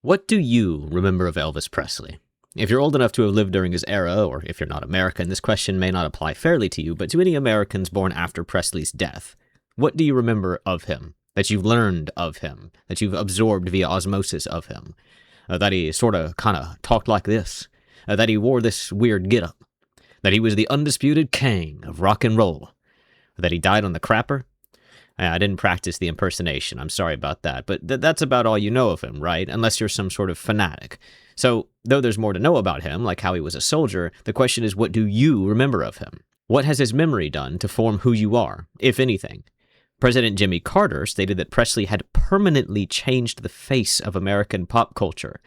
What do you remember of Elvis Presley? If you're old enough to have lived during his era, or if you're not American, this question may not apply fairly to you, but to any Americans born after Presley's death, what do you remember of him? That you've learned of him? That you've absorbed via osmosis of him? That he sort of, kind of talked like this? That he wore this weird getup? That he was the undisputed king of rock and roll? That he died on the crapper? I didn't practice the impersonation. I'm sorry about that. But that's about all you know of him, right? Unless you're some sort of fanatic. So, though there's more to know about him, like how he was a soldier, the question is, what do you remember of him? What has his memory done to form who you are, if anything? President Jimmy Carter stated that Presley had permanently changed the face of American pop culture.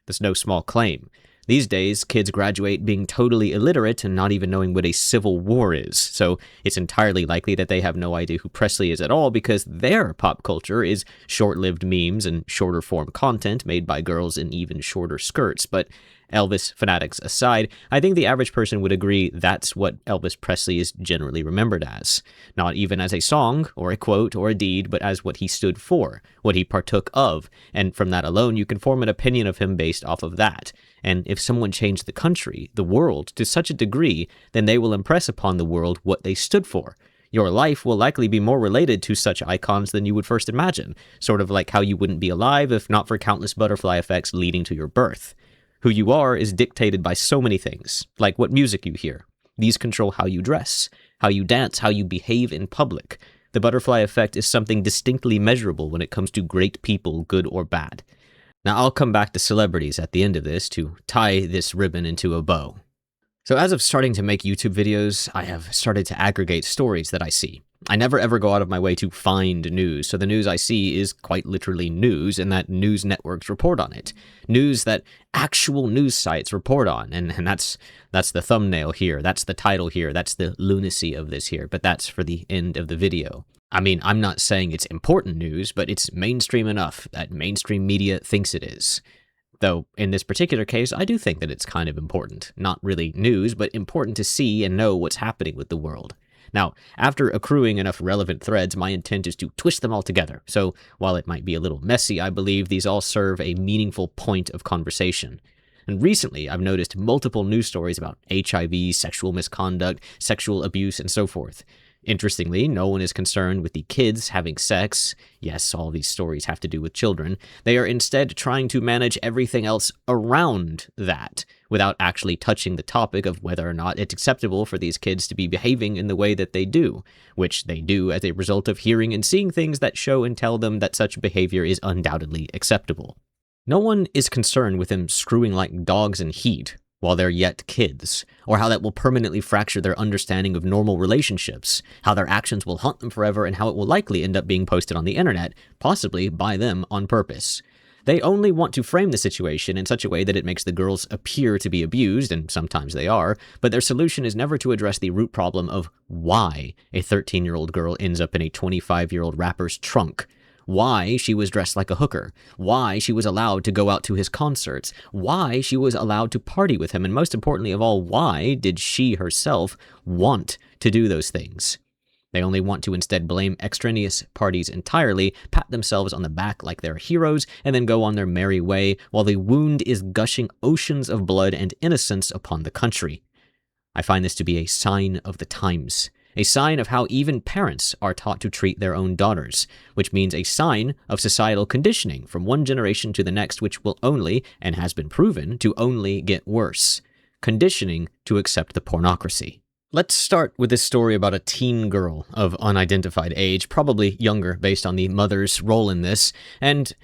That's no small claim. These days, kids graduate being totally illiterate and not even knowing what a civil war is, so it's entirely likely that they have no idea who Presley is at all because their pop culture is short-lived memes and shorter-form content made by girls in even shorter skirts. But Elvis fanatics aside, I think the average person would agree that's what Elvis Presley is generally remembered as. Not even as a song, or a quote, or a deed, but as what he stood for, what he partook of, and from that alone you can form an opinion of him based off of that. And if someone changed the country, the world, to such a degree, then they will impress upon the world what they stood for. Your life will likely be more related to such icons than you would first imagine, sort of like how you wouldn't be alive if not for countless butterfly effects leading to your birth. Who you are is dictated by so many things, like what music you hear. These control how you dress, how you dance, how you behave in public. The butterfly effect is something distinctly measurable when it comes to great people, good or bad. Now, I'll come back to celebrities at the end of this to tie this ribbon into a bow. So as of starting to make YouTube videos, I have started to aggregate stories that I see. I never ever go out of my way to find news, so the news I see is quite literally news, and that news networks report on it. News that actual news sites report on, and that's the thumbnail here, that's the title here, that's the lunacy of this here, but that's for the end of the video. I mean, I'm not saying it's important news, but it's mainstream enough that mainstream media thinks it is. Though, in this particular case, I do think that it's kind of important. Not really news, but important to see and know what's happening with the world. Now, after accruing enough relevant threads, my intent is to twist them all together. So, while it might be a little messy, I believe these all serve a meaningful point of conversation. And recently, I've noticed multiple news stories about HIV, sexual misconduct, sexual abuse, and so forth. Interestingly, no one is concerned with the kids having sex. Yes, all these stories have to do with children. They are instead trying to manage everything else around that, without actually touching the topic of whether or not it's acceptable for these kids to be behaving in the way that they do, which they do as a result of hearing and seeing things that show and tell them that such behavior is undoubtedly acceptable. No one is concerned with them screwing like dogs in heat while they're yet kids, or how that will permanently fracture their understanding of normal relationships, how their actions will haunt them forever, and how it will likely end up being posted on the internet, possibly by them on purpose. They only want to frame the situation in such a way that it makes the girls appear to be abused, and sometimes they are, but their solution is never to address the root problem of why a 13-year-old girl ends up in a 25-year-old rapper's trunk. Why she was dressed like a hooker, why she was allowed to go out to his concerts, why she was allowed to party with him, and most importantly of all, why did she herself want to do those things? They only want to instead blame extraneous parties entirely, pat themselves on the back like they're heroes, and then go on their merry way while the wound is gushing oceans of blood and innocence upon the country. I find this to be a sign of the times. A sign of how even parents are taught to treat their own daughters, which means a sign of societal conditioning from one generation to the next, which will only, and has been proven, to only get worse. Conditioning to accept the pornocracy. Let's start with this story about a teen girl of unidentified age, probably younger based on the mother's role in this, and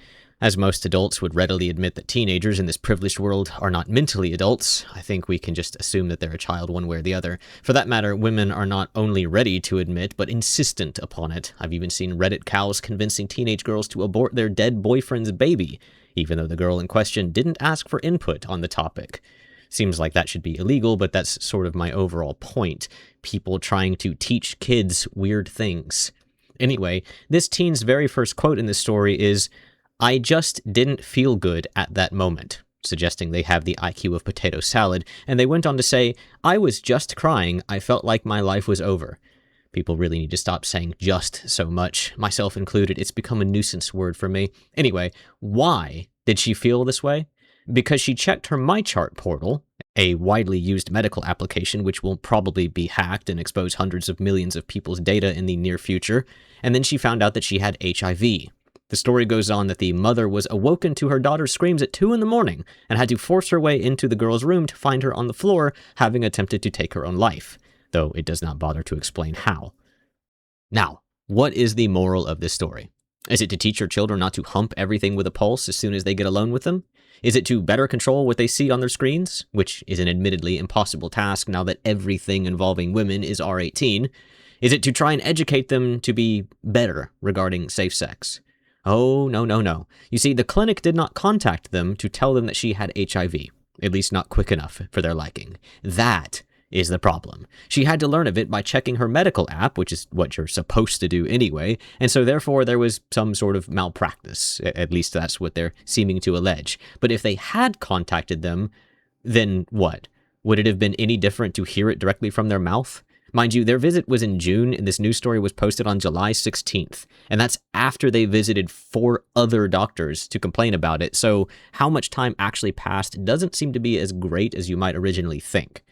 as most adults would readily admit that teenagers in this privileged world are not mentally adults, I think we can just assume that they're a child one way or the other. For that matter, women are not only ready to admit, but insistent upon it. I've even seen Reddit cows convincing teenage girls to abort their dead boyfriend's baby, even though the girl in question didn't ask for input on the topic. Seems like that should be illegal, but that's sort of my overall point. People trying to teach kids weird things. Anyway, this teen's very first quote in this story is, "I just didn't feel good at that moment," suggesting they have the IQ of potato salad, and they went on to say, "I was just crying, I felt like my life was over." People really need to stop saying just so much, myself included. It's become a nuisance word for me. Anyway, why Did she feel this way? Because she checked her MyChart portal, a widely used medical application which will probably be hacked and expose hundreds of millions of people's data in the near future, and then she found out that she had HIV. The story goes on that the mother was awoken to her daughter's screams at 2 a.m. and had to force her way into the girl's room to find her on the floor, having attempted to take her own life, though it does not bother to explain how. Now, what is the moral of this story? Is it to teach your children not to hump everything with a pulse as soon as they get alone with them? Is it to better control what they see on their screens, which is an admittedly impossible task now that everything involving women is R18? Is it to try and educate them to be better regarding safe sex? Oh, no. You see, the clinic did not contact them to tell them that she had HIV, at least not quick enough for their liking. That is the problem. She had to learn of it by checking her medical app, which is what you're supposed to do anyway, and so therefore there was some sort of malpractice. At least that's what they're seeming to allege. But if they had contacted them, then what? Would it have been any different to hear it directly from their mouth? Mind you, their visit was in June, and this news story was posted on July 16th, and that's after they visited 4 other doctors to complain about it, so how much time actually passed doesn't seem to be as great as you might originally think.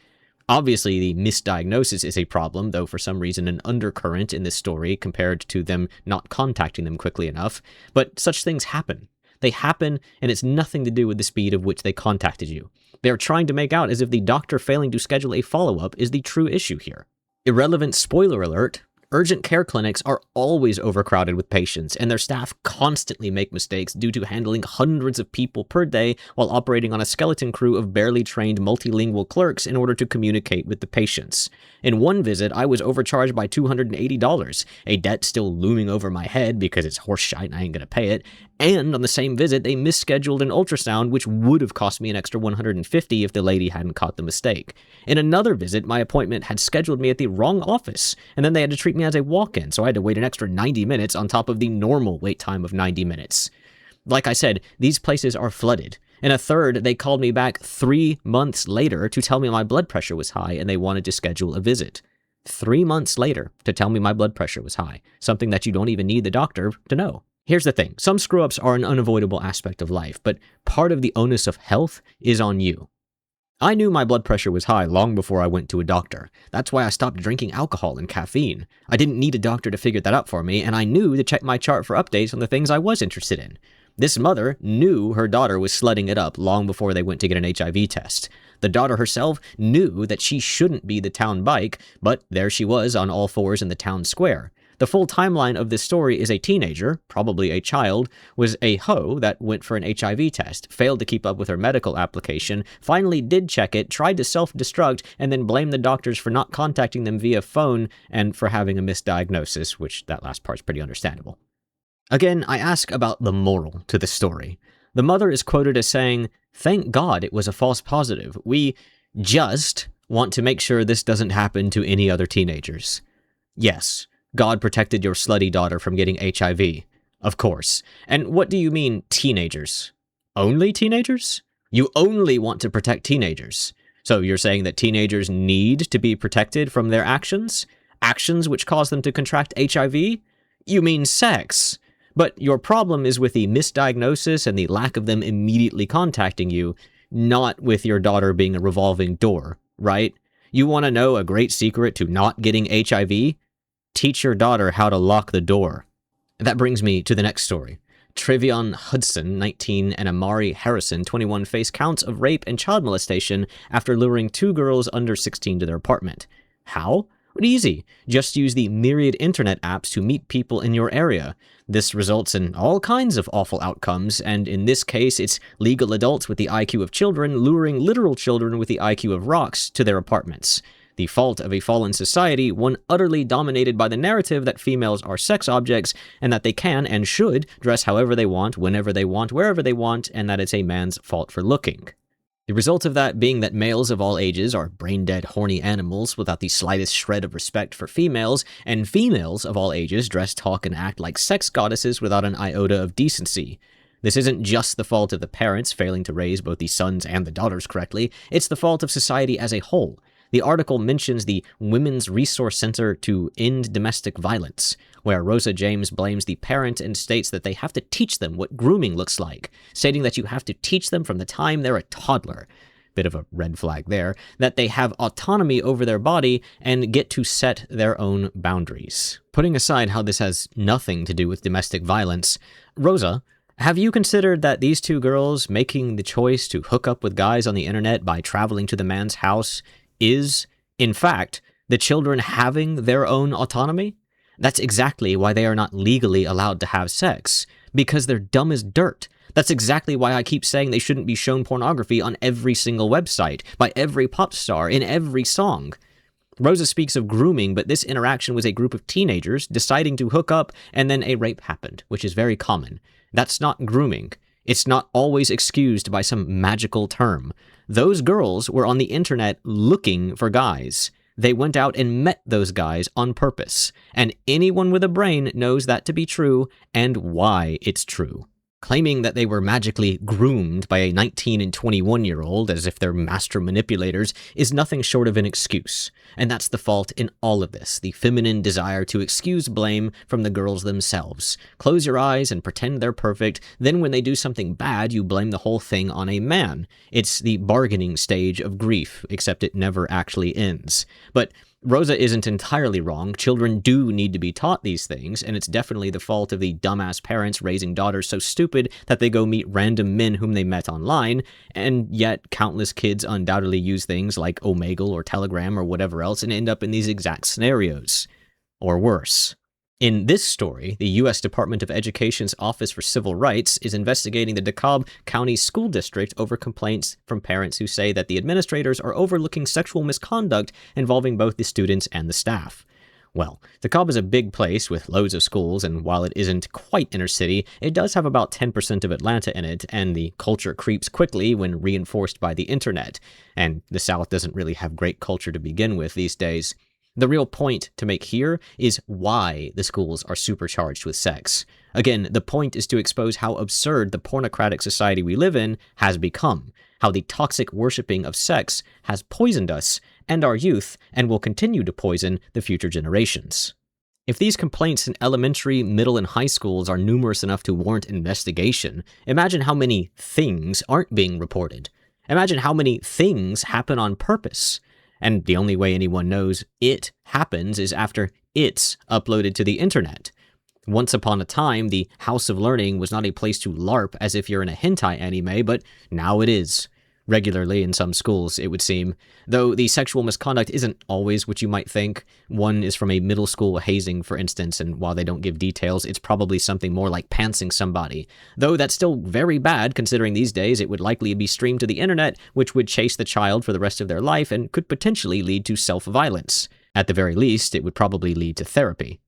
Obviously, the misdiagnosis is a problem, though for some reason an undercurrent in this story compared to them not contacting them quickly enough, but such things happen. They happen, and it's nothing to do with the speed of which they contacted you. They are trying to make out as if the doctor failing to schedule a follow-up is the true issue here. Irrelevant spoiler alert, urgent care clinics are always overcrowded with patients, and their staff constantly make mistakes due to handling hundreds of people per day while operating on a skeleton crew of barely trained multilingual clerks in order to communicate with the patients. In one visit, I was overcharged by $280, a debt still looming over my head because it's horseshit and I ain't gonna pay it, and on the same visit, they misscheduled an ultrasound which would have cost me an extra $150 if the lady hadn't caught the mistake. In another visit, my appointment had scheduled me at the wrong office, and then they had to treat me as a walk-in, so I had to wait an extra 90 minutes on top of the normal wait time of 90 minutes. Like I said, these places are flooded. In a third, they called me back 3 months later to tell me my blood pressure was high and they wanted to schedule a visit. 3 months later to tell me my blood pressure was high, something that you don't even need the doctor to know. Here's the thing, some screw-ups are an unavoidable aspect of life, but part of the onus of health is on you. I knew my blood pressure was high long before I went to a doctor. That's why I stopped drinking alcohol and caffeine. I didn't need a doctor to figure that out for me, and I knew to check my chart for updates on the things I was interested in. This mother knew her daughter was slutting it up long before they went to get an HIV test. The daughter herself knew that she shouldn't be the town bike, but there she was on all fours in the town square. The full timeline of this story is a teenager, probably a child, was a hoe that went for an HIV test, failed to keep up with her medical application, finally did check it, tried to self-destruct, and then blamed the doctors for not contacting them via phone and for having a misdiagnosis, which that last part's pretty understandable. Again, I ask about the moral to the story. The mother is quoted as saying, "Thank God it was a false positive. We just want to make sure this doesn't happen to any other teenagers." Yes, God protected your slutty daughter from getting HIV. Of course. And what do you mean, teenagers? Only teenagers? You only want to protect teenagers. So you're saying that teenagers need to be protected from their actions? Actions which cause them to contract HIV? You mean sex. But your problem is with the misdiagnosis and the lack of them immediately contacting you, not with your daughter being a revolving door, right? You want to know a great secret to not getting HIV? Teach your daughter how to lock the door. That brings me to the next story. Trevion Hudson, 19, and Amari Harrison, 21, face counts of rape and child molestation after luring 2 girls under 16 to their apartment. How? Easy. Just use the myriad internet apps to meet people in your area. This results in all kinds of awful outcomes, and in this case, it's legal adults with the IQ of children luring literal children with the IQ of rocks to their apartments. The fault of a fallen society, one utterly dominated by the narrative that females are sex objects, and that they can and should dress however they want, whenever they want, wherever they want, and that it's a man's fault for looking. The result of that being that males of all ages are brain-dead, horny animals without the slightest shred of respect for females, and females of all ages dress, talk, and act like sex goddesses without an iota of decency. This isn't just the fault of the parents failing to raise both the sons and the daughters correctly, it's the fault of society as a whole. The article mentions the Women's Resource Center to End Domestic Violence. where Rosa James blames the parent and states that they have to teach them what grooming looks like, stating that you have to teach them from the time they're a toddler. Bit of a red flag there, that they have autonomy over their body and get to set their own boundaries. Putting aside how this has nothing to do with domestic violence, Rosa, have you considered that these two girls making the choice to hook up with guys on the internet by traveling to the man's house is, in fact, the children having their own autonomy? That's exactly why they are not legally allowed to have sex, because they're dumb as dirt. That's exactly why I keep saying they shouldn't be shown pornography on every single website, by every pop star, in every song. Rosa speaks of grooming, but this interaction was a group of teenagers deciding to hook up, and then a rape happened, which is very common. That's not grooming. It's not always excused by some magical term. Those girls were on the internet looking for guys. They went out and met those guys on purpose, and anyone with a brain knows that to be true and why it's true. Claiming that they were magically groomed by a 19 and 21-year-old as if they're master manipulators is nothing short of an excuse. And that's the fault in all of this, the feminine desire to excuse blame from the girls themselves. Close your eyes and pretend they're perfect, then when they do something bad, you blame the whole thing on a man. It's the bargaining stage of grief, except it never actually ends. But Rosa isn't entirely wrong. Children do need to be taught these things, and it's definitely the fault of the dumbass parents raising daughters so stupid that they go meet random men whom they met online, and yet countless kids undoubtedly use things like Omegle or Telegram or whatever else and end up in these exact scenarios. Or worse. In this story, the U.S. Department of Education's Office for Civil Rights is investigating the DeKalb County School District over complaints from parents who say that the administrators are overlooking sexual misconduct involving both the students and the staff. Well, DeKalb is a big place with loads of schools, and while it isn't quite inner city, it does have about 10% of Atlanta in it, and the culture creeps quickly when reinforced by the internet. And the South doesn't really have great culture to begin with these days. The real point to make here is why the schools are supercharged with sex. Again, the point is to expose how absurd the pornocratic society we live in has become, how the toxic worshipping of sex has poisoned us and our youth and will continue to poison the future generations. If these complaints in elementary, middle, and high schools are numerous enough to warrant investigation, imagine how many things aren't being reported. Imagine how many things happen on purpose. And the only way anyone knows it happens is after it's uploaded to the internet. Once upon a time, the House of Learning was not a place to LARP as if you're in a hentai anime, but now it is. Regularly in some schools, it would seem. Though the sexual misconduct isn't always what you might think. One is from a middle school hazing, for instance, and while they don't give details, it's probably something more like pantsing somebody. Though that's still very bad, considering these days it would likely be streamed to the internet, which would chase the child for the rest of their life and could potentially lead to self-violence. At the very least, it would probably lead to therapy.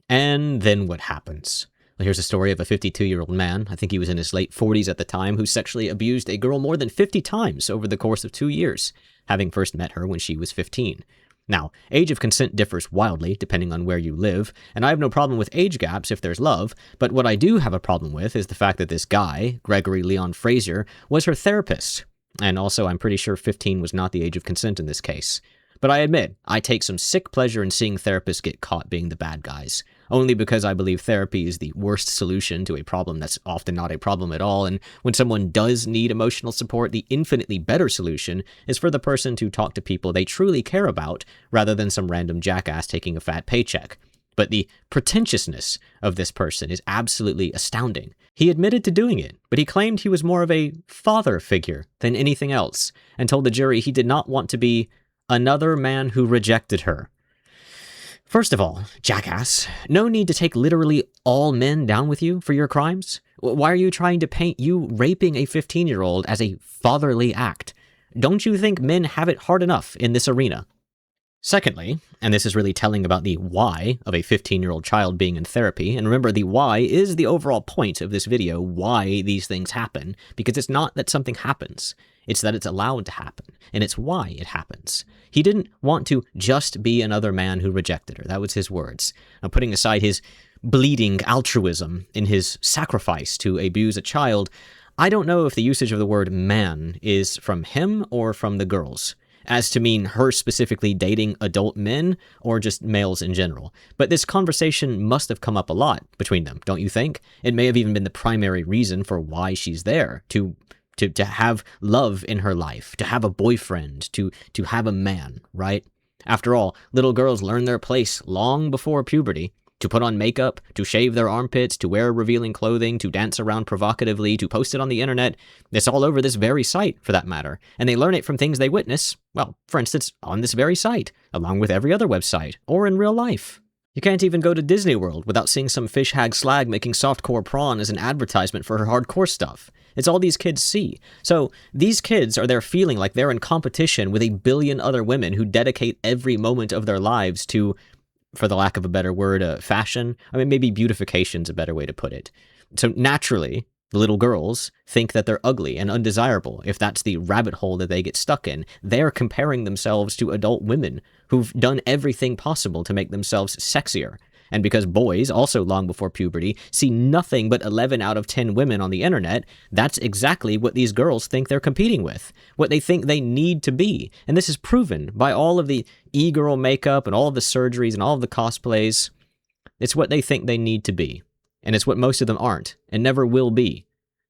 And then what happens? Well, here's a story of a 52-year-old man, I think he was in his late 40s at the time, who sexually abused a girl more than 50 times over the course of 2 years, having first met her when she was 15. Now, age of consent differs wildly depending on where you live, and I have no problem with age gaps if there's love, but what I do have a problem with is the fact that this guy, Gregory Leon Frazier, was her therapist. And also, I'm pretty sure 15 was not the age of consent in this case. But I admit, I take some sick pleasure in seeing therapists get caught being the bad guys, only because I believe therapy is the worst solution to a problem that's often not a problem at all, and when someone does need emotional support, the infinitely better solution is for the person to talk to people they truly care about, rather than some random jackass taking a fat paycheck. But the pretentiousness of this person is absolutely astounding. He admitted to doing it, but he claimed he was more of a father figure than anything else, and told the jury he did not want to be another man who rejected her. First of all, jackass, no need to take literally all men down with you for your crimes. Why are you trying to paint you raping a 15-year-old as a fatherly act? Don't you think men have it hard enough in this arena? Secondly, and this is really telling about the why of a 15-year-old child being in therapy, and remember the why is the overall point of this video, why these things happen, because it's not that something happens, it's that it's allowed to happen, and it's why it happens. He didn't want to just be another man who rejected her, that was his words. Now, putting aside his bleeding altruism in his sacrifice to abuse a child, I don't know if the usage of the word man is from him or from the girls. as to mean her specifically dating adult men or just males in general. But this conversation must have come up a lot between them, don't you think? It may have even been the primary reason for why she's there, to have love in her life, to have a boyfriend, to have a man, right? After all, little girls learn their place long before puberty. To put on makeup, to shave their armpits, to wear revealing clothing, to dance around provocatively, to post it on the internet. It's all over this very site, for that matter. And they learn it from things they witness, well, for instance, on this very site, along with every other website, or in real life. You can't even go to Disney World without seeing some fish hag slag making softcore prawn as an advertisement for her hardcore stuff. It's all these kids see. So these kids are there feeling like they're in competition with a billion other women who dedicate every moment of their lives to, for the lack of a better word, fashion. I mean, maybe beautification's a better way to put it. So naturally, the little girls think that they're ugly and undesirable if that's the rabbit hole that they get stuck in. They're comparing themselves to adult women who've done everything possible to make themselves sexier. And because boys, also long before puberty, see nothing but 11 out of 10 women on the internet, that's exactly what these girls think they're competing with, what they think they need to be. And this is proven by all of the e-girl makeup and all of the surgeries and all of the cosplays. It's what they think they need to be. And it's what most of them aren't and never will be.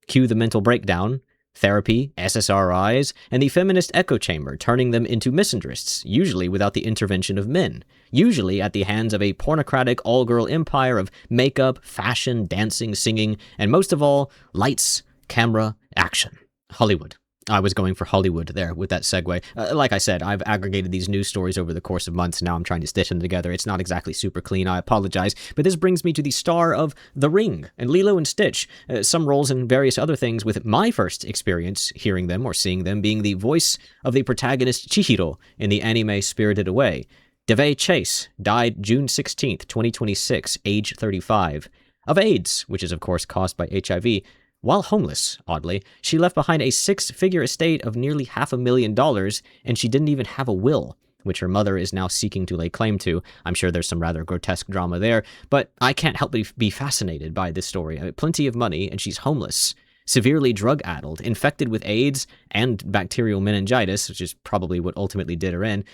Cue the mental breakdown, therapy, SSRIs, and the feminist echo chamber, turning them into misandrists, usually without the intervention of men, usually at the hands of a pornocratic all-girl empire of makeup, fashion, dancing, singing, and most of all, lights, camera, action. Hollywood. I was going for Hollywood there with that segue. Like I said, I've aggregated these news stories over the course of months. Now I'm trying to stitch them together. It's not exactly super clean. I apologize. But this brings me to the star of The Ring and Lilo and Stitch. Some roles and various other things, with my first experience hearing them or seeing them being the voice of the protagonist Chihiro in the anime Spirited Away. Davei Chase died June 16th, 2026, age 35, of AIDS, which is of course caused by HIV. While homeless, oddly, she left behind a 6-figure estate of nearly $500,000, and she didn't even have a will, which her mother is now seeking to lay claim to. I'm sure there's some rather grotesque drama there, but I can't help but be fascinated by this story. I mean, plenty of money, and she's homeless, severely drug-addled, infected with AIDS and bacterial meningitis, which is probably what ultimately did her in.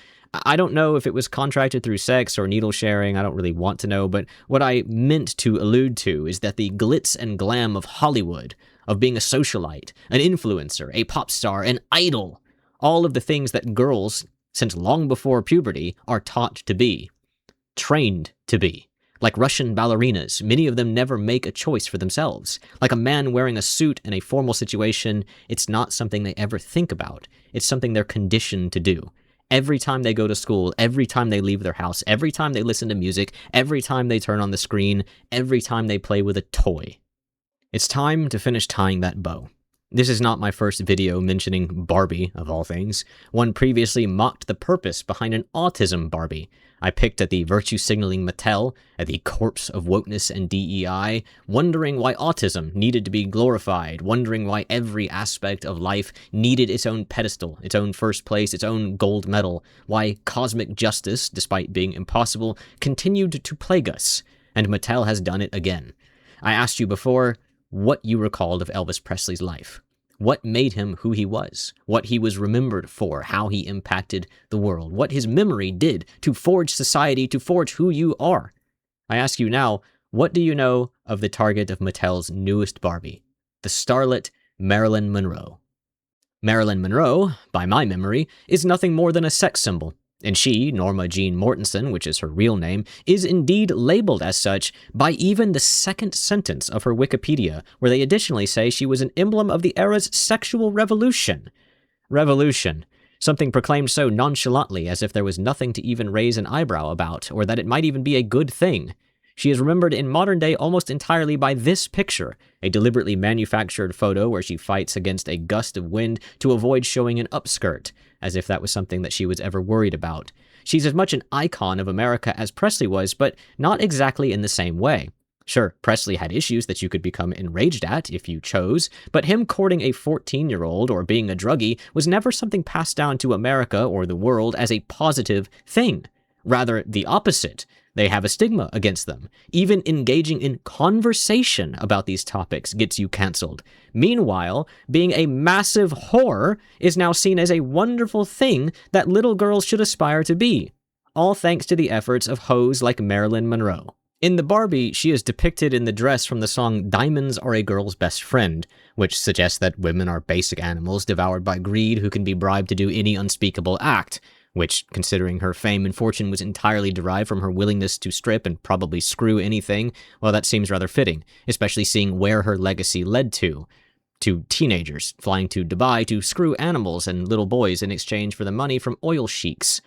I don't know if it was contracted through sex or needle sharing. I don't really want to know, but what I meant to allude to is that the glitz and glam of Hollywood, of being a socialite, an influencer, a pop star, an idol, all of the things that girls, since long before puberty, are taught to be, trained to be. Like Russian ballerinas, many of them never make a choice for themselves. Like a man wearing a suit in a formal situation, it's not something they ever think about. It's something they're conditioned to do. Every time they go to school, every time they leave their house, every time they listen to music, every time they turn on the screen, every time they play with a toy. It's time to finish tying that bow. This is not my first video mentioning Barbie, of all things. One previously mocked the purpose behind an autism Barbie. I picked at the virtue-signaling Mattel, at the corpse of wokeness and DEI, wondering why autism needed to be glorified, wondering why every aspect of life needed its own pedestal, its own first place, its own gold medal, why cosmic justice, despite being impossible, continued to plague us, and Mattel has done it again. I asked you before what you recalled of Elvis Presley's life. What made him who he was, what he was remembered for, how he impacted the world, what his memory did to forge society, to forge who you are. I ask you now, what do you know of the target of Mattel's newest Barbie, the starlet Marilyn Monroe? Marilyn Monroe, by my memory, is nothing more than a sex symbol. And she, Norma Jean Mortensen, which is her real name, is indeed labeled as such by even the second sentence of her Wikipedia, where they additionally say she was an emblem of the era's sexual revolution. Revolution. Something proclaimed so nonchalantly as if there was nothing to even raise an eyebrow about, or that it might even be a good thing. She is remembered in modern day almost entirely by this picture, a deliberately manufactured photo where she fights against a gust of wind to avoid showing an upskirt, as if that was something that she was ever worried about. She's as much an icon of America as Presley was, but not exactly in the same way. Sure, Presley had issues that you could become enraged at if you chose, but him courting a 14-year-old or being a druggie was never something passed down to America or the world as a positive thing. Rather, the opposite. They have a stigma against them. Even engaging in conversation about these topics gets you canceled. Meanwhile, being a massive whore is now seen as a wonderful thing that little girls should aspire to be. All thanks to the efforts of hoes like Marilyn Monroe. In the Barbie, she is depicted in the dress from the song Diamonds Are a Girl's Best Friend, which suggests that women are basic animals devoured by greed who can be bribed to do any unspeakable act, which, considering her fame and fortune was entirely derived from her willingness to strip and probably screw anything, well, that seems rather fitting, especially seeing where her legacy led to teenagers flying to Dubai to screw animals and little boys in exchange for the money from oil sheiks.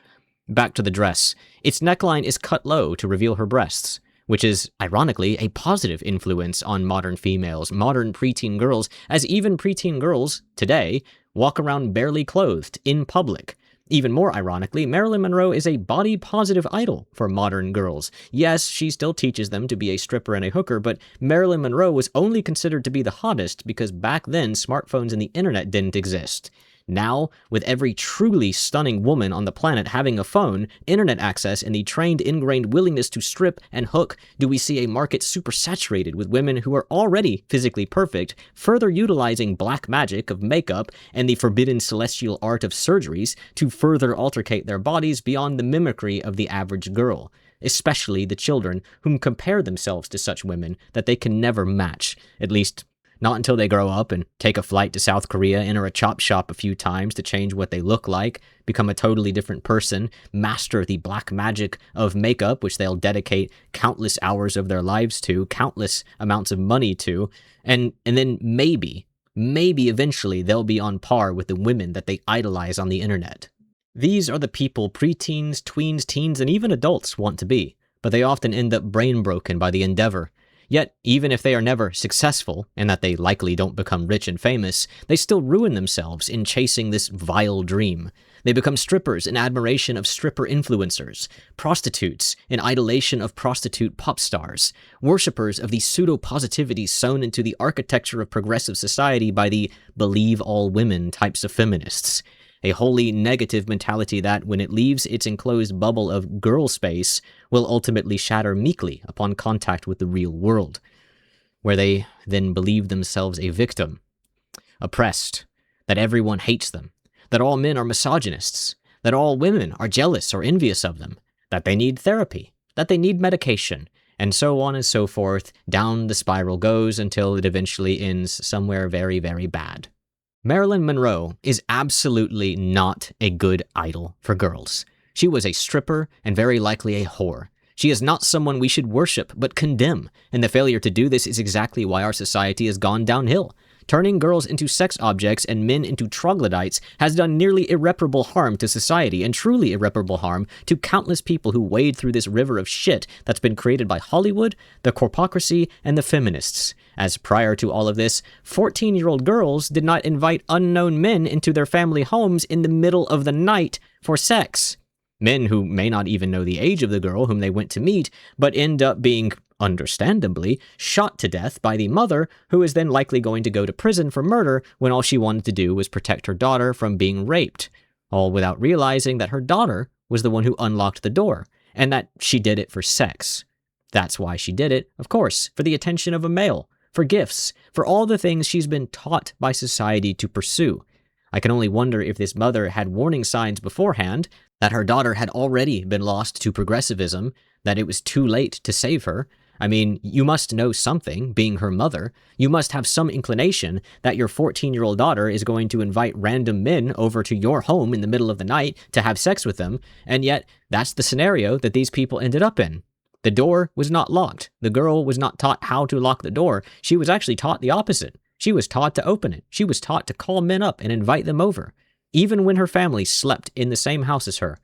Back to the dress. Its neckline is cut low to reveal her breasts, which is, ironically, a positive influence on modern females, modern preteen girls, as even preteen girls, today, walk around barely clothed in public. Even more ironically, Marilyn Monroe is a body-positive idol for modern girls. Yes, she still teaches them to be a stripper and a hooker, but Marilyn Monroe was only considered to be the hottest because back then smartphones and the internet didn't exist. Now, with every truly stunning woman on the planet having a phone, internet access, and the trained, ingrained willingness to strip and hook, do we see a market supersaturated with women who are already physically perfect, further utilizing black magic of makeup and the forbidden celestial art of surgeries to further altercate their bodies beyond the mimicry of the average girl, especially the children whom compare themselves to such women that they can never match, at least not until they grow up and take a flight to South Korea, enter a chop shop a few times to change what they look like, become a totally different person, master the black magic of makeup, which they'll dedicate countless hours of their lives to, countless amounts of money to, and then maybe eventually they'll be on par with the women that they idolize on the internet. These are the people preteens, tweens, teens, and even adults want to be, but they often end up brain broken by the endeavor. Yet, even if they are never successful, and that they likely don't become rich and famous, they still ruin themselves in chasing this vile dream. They become strippers in admiration of stripper influencers, prostitutes in idolation of prostitute pop stars, worshippers of the pseudo-positivity sewn into the architecture of progressive society by the believe all women types of feminists. A wholly negative mentality that, when it leaves its enclosed bubble of girl space, will ultimately shatter meekly upon contact with the real world, where they then believe themselves a victim, oppressed, that everyone hates them, that all men are misogynists, that all women are jealous or envious of them, that they need therapy, that they need medication, and so on and so forth. Down the spiral goes until it eventually ends somewhere very, very bad. Marilyn Monroe is absolutely not a good idol for girls. She was a stripper and very likely a whore. She is not someone we should worship but condemn, and the failure to do this is exactly why our society has gone downhill. Turning girls into sex objects and men into troglodytes has done nearly irreparable harm to society, and truly irreparable harm to countless people who wade through this river of shit that's been created by Hollywood, the corpocracy, and the feminists. As prior to all of this, 14-year-old girls did not invite unknown men into their family homes in the middle of the night for sex. Men who may not even know the age of the girl whom they went to meet, but end up being, understandably, shot to death by the mother, who is then likely going to go to prison for murder when all she wanted to do was protect her daughter from being raped, all without realizing that her daughter was the one who unlocked the door, and that she did it for sex. That's why she did it, of course, for the attention of a male, for gifts, for all the things she's been taught by society to pursue. I can only wonder if this mother had warning signs beforehand, that her daughter had already been lost to progressivism, that it was too late to save her. I mean, you must know something, being her mother. You must have some inclination that your 14-year-old daughter is going to invite random men over to your home in the middle of the night to have sex with them, and yet that's the scenario that these people ended up in. The door was not locked. The girl was not taught how to lock the door. She was actually taught the opposite. She was taught to open it. She was taught to call men up and invite them over, even when her family slept in the same house as her.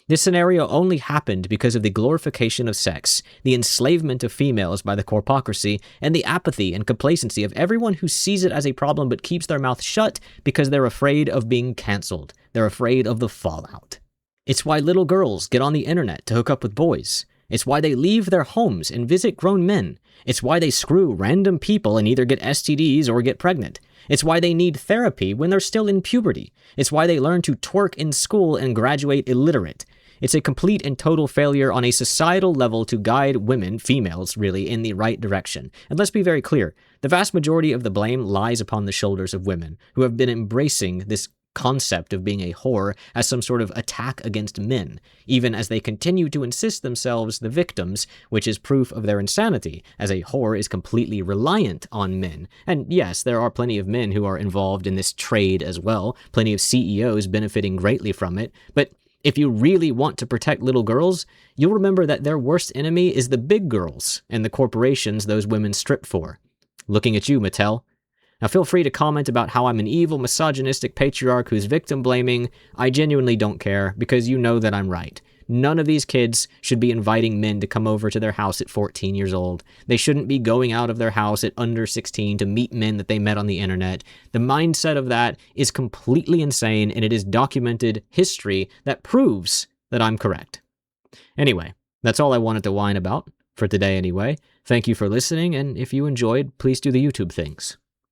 This scenario only happened because of the glorification of sex, the enslavement of females by the corpocracy, and the apathy and complacency of everyone who sees it as a problem but keeps their mouth shut because they're afraid of being canceled. They're afraid of the fallout. It's why little girls get on the internet to hook up with boys. It's why they leave their homes and visit grown men. It's why they screw random people and either get STDs or get pregnant. It's why they need therapy when they're still in puberty. It's why they learn to twerk in school and graduate illiterate. It's a complete and total failure on a societal level to guide women, females really, in the right direction. And let's be very clear, the vast majority of the blame lies upon the shoulders of women, who have been embracing this concept of being a whore as some sort of attack against men, even as they continue to insist themselves the victims, which is proof of their insanity, as a whore is completely reliant on men. And yes, there are plenty of men who are involved in this trade as well, plenty of CEOs benefiting greatly from it, but if you really want to protect little girls, you'll remember that their worst enemy is the big girls and the corporations those women strip for. Looking at you, Mattel. Now feel free to comment about how I'm an evil, misogynistic patriarch who's victim-blaming. I genuinely don't care, because you know that I'm right. None of these kids should be inviting men to come over to their house at 14 years old. They shouldn't be going out of their house at under 16 to meet men that they met on the internet. The mindset of that is completely insane, and it is documented history that proves that I'm correct. Anyway, that's all I wanted to whine about, for today anyway. Thank you for listening, and if you enjoyed, please do the YouTube things.